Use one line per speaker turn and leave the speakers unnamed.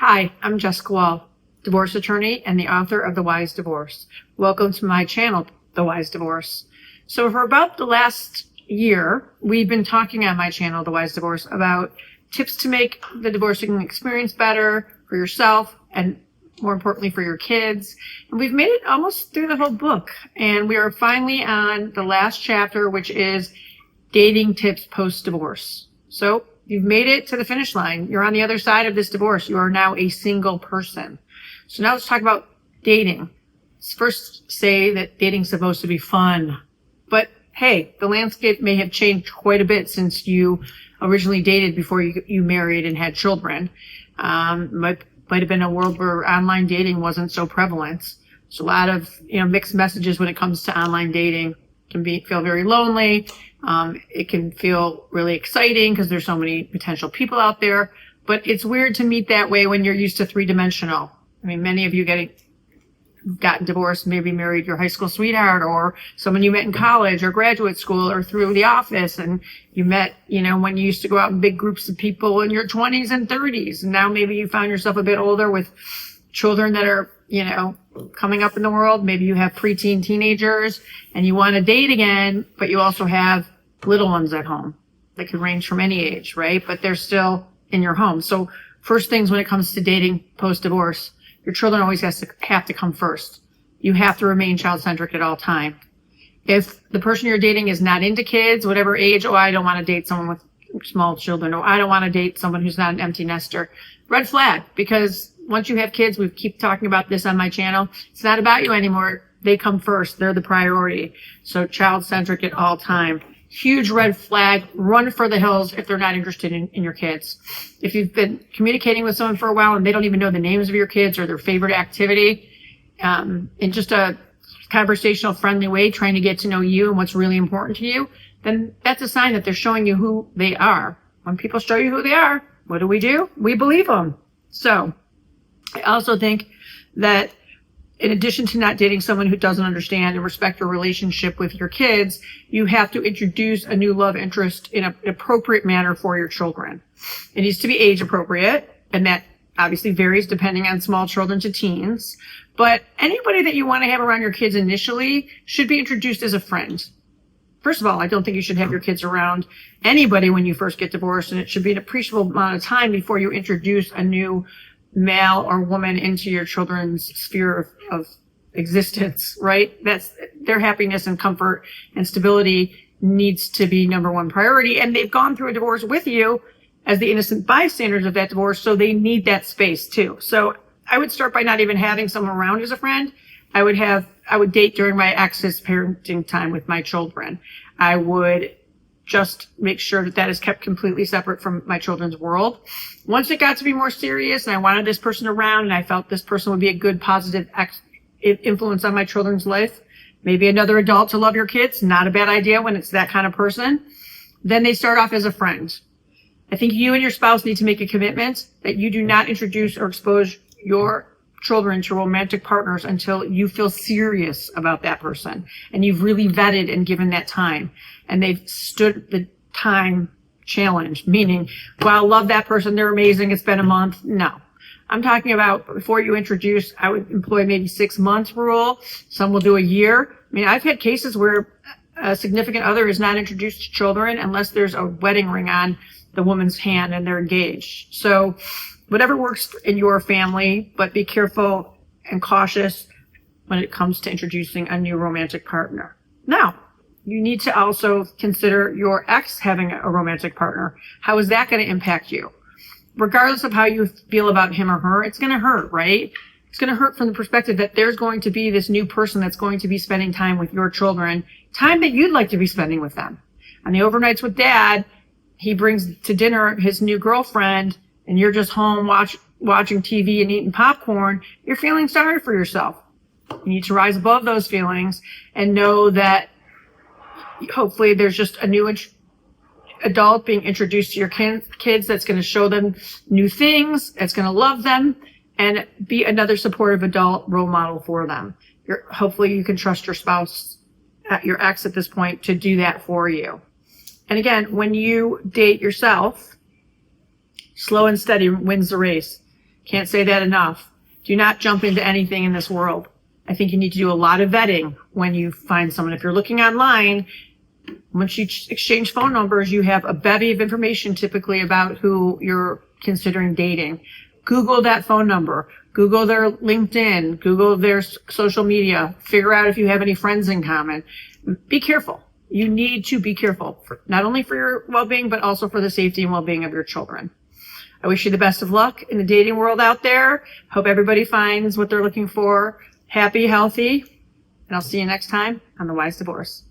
Hi, I'm Jessica Woll, divorce attorney and the author of The Wise Divorce. Welcome to my channel, The Wise Divorce. So for about the last year, we've been talking on my channel, The Wise Divorce, about tips to make the divorcing experience better for yourself and more importantly for your kids. And we've made it almost through the whole book. And we are finally on the last chapter, which is dating tips post-divorce. So you've made it to the finish line. You're on the other side of this divorce. You are now a single person. So now let's talk about dating. Let's first say that dating's supposed to be fun. But hey, the landscape may have changed quite a bit since you originally dated before you married and had children. Might have been a world where online dating wasn't so prevalent. So a lot of mixed messages when it comes to online dating. Can feel very lonely. It can feel really exciting because there's so many potential people out there, but it's weird to meet that way when you're used to three-dimensional. I mean, many of you gotten divorced, maybe married your high school sweetheart or someone you met in college or graduate school or through the office, and you met, when you used to go out in big groups of people in your 20s and 30s, and now maybe you found yourself a bit older with children that are, coming up in the world. Maybe you have preteen teenagers and you want to date again, but you also have little ones at home that can range from any age, right? But they're still in your home. So first things when it comes to dating post-divorce, your children always have to come first. You have to remain child-centric at all time. If the person you're dating is not into kids, whatever age, I don't want to date someone with small children, or I don't want to date someone who's not an empty nester. Red flag, because once you have kids, we keep talking about this on my channel, it's not about you anymore. They come first. They're the priority. So child-centric at all time. Huge red flag. Run for the hills if they're not interested in your kids. If you've been communicating with someone for a while and they don't even know the names of your kids or their favorite activity, in just a conversational, friendly way, trying to get to know you and what's really important to you, then that's a sign that they're showing you who they are. When people show you who they are, what do? We believe them. So I also think that in addition to not dating someone who doesn't understand and respect your relationship with your kids, you have to introduce a new love interest in an appropriate manner for your children. It needs to be age appropriate, and that obviously varies depending on small children to teens. But anybody that you want to have around your kids initially should be introduced as a friend. First of all, I don't think you should have your kids around anybody when you first get divorced, and it should be an appreciable amount of time before you introduce a new male or woman into your children's sphere of existence, right? That's their happiness and comfort and stability needs to be number one priority. And they've gone through a divorce with you as the innocent bystanders of that divorce. So they need that space too. So I would start by not even having someone around as a friend. I would date during my ex's parenting time with my children. I would just make sure that is kept completely separate from my children's world. Once it got to be more serious and I wanted this person around and I felt this person would be a good positive influence on my children's life, maybe another adult to love your kids, not a bad idea when it's that kind of person, then they start off as a friend. I think you and your spouse need to make a commitment that you do not introduce or expose your children to romantic partners until you feel serious about that person and you've really vetted and given that time and they've stood the time challenge, meaning, well, love that person, they're amazing, it's been a month. No, I'm talking about before you introduce, I would employ maybe 6 months rule. Some will do a year. I mean, I've had cases where a significant other is not introduced to children unless there's a wedding ring on the woman's hand and they're engaged. So whatever works in your family, but be careful and cautious when it comes to introducing a new romantic partner. Now, you need to also consider your ex having a romantic partner. How is that going to impact you? Regardless of how you feel about him or her, it's going to hurt, right? It's going to hurt from the perspective that there's going to be this new person that's going to be spending time with your children, time that you'd like to be spending with them. On the overnights with dad, he brings to dinner his new girlfriend, and you're just home watching TV and eating popcorn. You're feeling sorry for yourself. You need to rise above those feelings and know that hopefully there's just a new adult being introduced to your kids that's going to show them new things, that's going to love them, and be another supportive adult role model for them. Hopefully you can trust your spouse, your ex at this point, to do that for you. And again, when you date yourself, slow and steady wins the race. Can't say that enough. Do not jump into anything in this world. I think you need to do a lot of vetting when you find someone. If you're looking online, once you exchange phone numbers, you have a bevy of information typically about who you're considering dating. Google that phone number. Google their LinkedIn. Google their social media. Figure out if you have any friends in common. Be careful. You need to be careful, not only for your well-being, but also for the safety and well-being of your children. I wish you the best of luck in the dating world out there. Hope everybody finds what they're looking for. Happy, healthy, and I'll see you next time on The Wise Divorce.